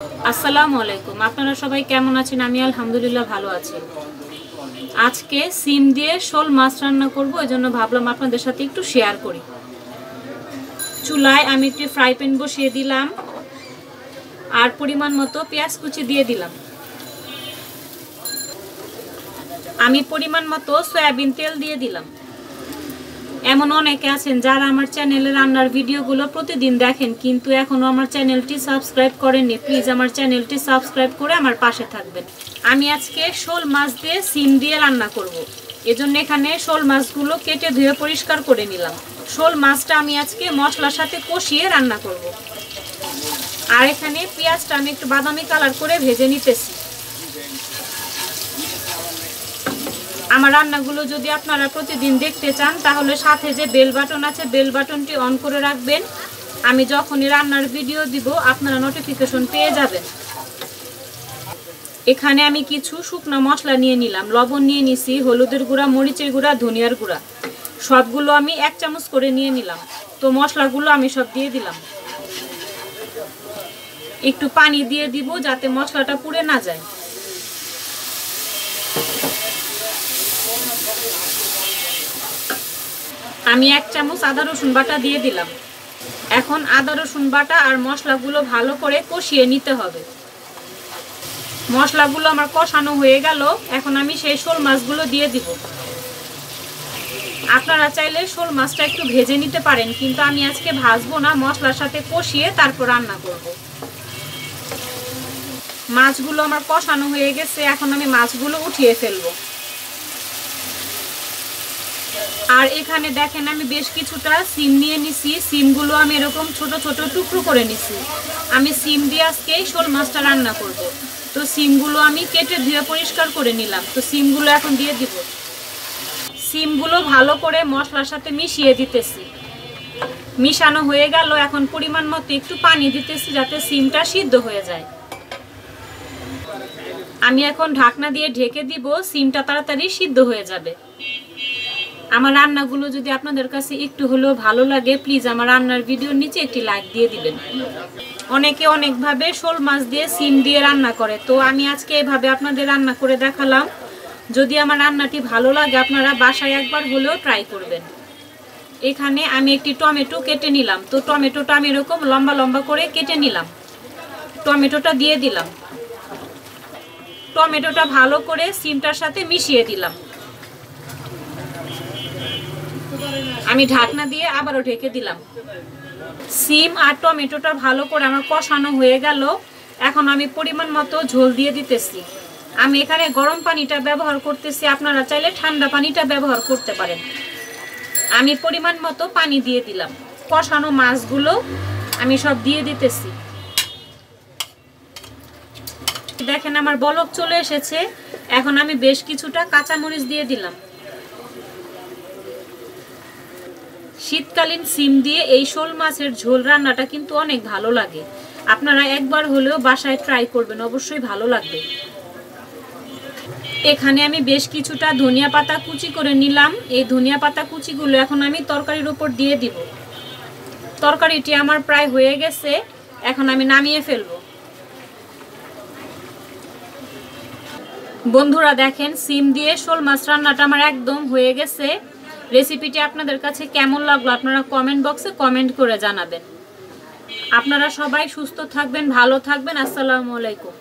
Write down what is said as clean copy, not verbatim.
আসসালামু আলাইকুম। আপনারা সবাই কেমন আছেন? আমি আলহামদুলিল্লাহ ভালো আছি। আজকে সিম দিয়ে শোল মাছ রান্না করব, এজন্য ভাবলাম আপনাদের সাথে একটু শেয়ার করি। চুলায় আমি একটি ফ্রাই প্যান বসিয়ে দিলাম আর পরিমাণ মতো পেঁয়াজ কুচি দিয়ে দিলাম। আমি পরিমাণ মতো সয়াবিন তেল দিয়ে দিলাম। এমন অনেকে আছেন যারা আমার চ্যানেলে রান্নার ভিডিওগুলো প্রতিদিন দেখেন, কিন্তু এখনও আমার চ্যানেলটি সাবস্ক্রাইব করেননি। প্লিজ আমার চ্যানেলটি সাবস্ক্রাইব করে আমার পাশে থাকবেন। আমি আজকে শোল মাছ দিয়ে সিম দিয়ে রান্না করব। এজন্য এখানে শোল মাছগুলো কেটে ধুয়ে পরিষ্কার করে নিলাম। শোল মাছটা আমি আজকে মশলার সাথে কষিয়ে রান্না করব। আর এখানে পেঁয়াজটা আমি একটু বাদামি কালার করে ভেজে নিতেছি। আমার রান্নাগুলো যদি আপনারা প্রতিদিন দেখতে চান তাহলে সাথে যে বেল বাটন আছে বেল বাটনটি অন করে রাখবেন। আমি যখনই রান্নার ভিডিও দিব আপনারা নোটিফিকেশন পেয়ে যাবেন। এখানে আমি কিছু শুকনো মশলা নিয়ে নিলাম। লবণ নিয়ে নিছি, হলুদের গুঁড়া, মরিচের গুঁড়া, ধনিয়ার গুঁড়া, সবগুলো আমি 1 চামচ করে নিয়ে নিলাম। তো মশলাগুলো আমি সব দিয়ে দিলাম। একটু পানি দিয়ে দিব যাতে মশলাটা পুড়ে না যায়। আমি 1 চামচ আদা রসুন বাটা দিয়ে দিলাম। এখন আদা রসুন বাটা আর মশলাগুলো ভালো করে কষিয়ে নিতে হবে। মশলাগুলো আমার কষানো হয়ে গেল। এখন আমি সেই শোল মাছগুলো দিয়ে দিব। আপনারা চাইলে শোল মাছটা একটু ভেজে নিতে পারেন, কিন্তু আমি আজকে ভাজবো না, মশলার সাথে কষিয়ে তারপর রান্না করব। মাছগুলো আমার কষানো হয়ে গেছে। এখন আমি মাছগুলো উঠিয়ে ফেলবো। আর এখানে দেখেন আমি বেশ কিছুটা সিম নিয়ে নিছি। সিমগুলো আমি এরকম ছোট ছোট টুকরো করে নিছি। আমি সিম দিয়ে আজকে শোল মাছটা রান্না করব। তো সিমগুলো আমি কেটে ধুয়ে পরিষ্কার করে নিলাম। তো সিমগুলো এখন দিয়ে দিব। সিমগুলো ভালো করে মশলার সাথে মিশিয়ে দিতেছি। মিশানো হয়ে গেল। এখন পরিমাণ মতো একটু পানি দিতেছি যাতে সিমটা সিদ্ধ হয়ে যায়। আমি এখন ঢাকনা দিয়ে ঢেকে দিব, সিমটা তাড়াতাড়ি সিদ্ধ হয়ে যাবে। আমার রান্নাগুলো যদি আপনাদের কাছে একটু হলেও ভালো লাগে, প্লিজ আমার রান্নার ভিডিওর নিচে একটি লাইক দিয়ে দিবেন। অনেকে অনেকভাবে শোল মাছ দিয়ে সিম দিয়ে রান্না করে, তো আমি আজকে এইভাবে আপনাদের রান্না করে দেখালাম। যদি আমার রান্নাটি ভালো লাগে আপনারা বাসায় একবার হলেও ট্রাই করবেন। এখানে আমি একটি টমেটো কেটে নিলাম। তো টমেটোটা আমি এরকম লম্বা লম্বা করে কেটে নিলাম। টমেটোটা দিয়ে দিলাম। টমেটোটা ভালো করে সিমটার সাথে মিশিয়ে দিলাম। আমি ঢাকনা দিয়ে আবারও ঢেকে দিলাম। সিম আর টমেটোটা ভালো করে আমার কষানো হয়ে গেল। এখন আমি পরিমাণ মতো ঝোল দিয়ে দিতেছি। আমি এখানে গরম পানিটা ব্যবহার করতেছি, আপনারা চাইলে ঠান্ডা পানিটা ব্যবহার করতে পারেন। আমি পরিমাণ মতো পানি দিয়ে দিলাম। কষানো মাছগুলো আমি সব দিয়ে দিতেছি। দেখেন আমার বলক চলে এসেছে। এখন আমি বেশ কিছুটা কাঁচামরিচ দিয়ে দিলাম। শীতকালীন সিম দিয়ে এই শোল মাছের ঝোল রান্নাটা কিন্তু অনেক ভালো লাগে। আপনারা একবার হলেও বাসায় ট্রাই করবেন, অবশ্যই ভালো লাগবে। এখানে আমি বেশ কিছুটা ধনিয়া পাতা কুচি করে নিলাম। এই ধনিয়া পাতা কুচিগুলো এখন আমি তরকারির উপর দিয়ে দিব। তরকারিটি আমার প্রায় হয়ে গেছে। এখন আমি নামিয়ে ফেলবো। বন্ধুরা দেখেন সিম দিয়ে শোল মাছ রান্নাটা আমার একদম হয়ে গেছে। রেসিপিটি আপনাদের কাছে কেমন লাগলো আপনারা কমেন্ট বক্সে কমেন্ট করে জানাবেন। আপনারা সবাই সুস্থ থাকবেন, ভালো থাকবেন। আসসালামু আলাইকুম।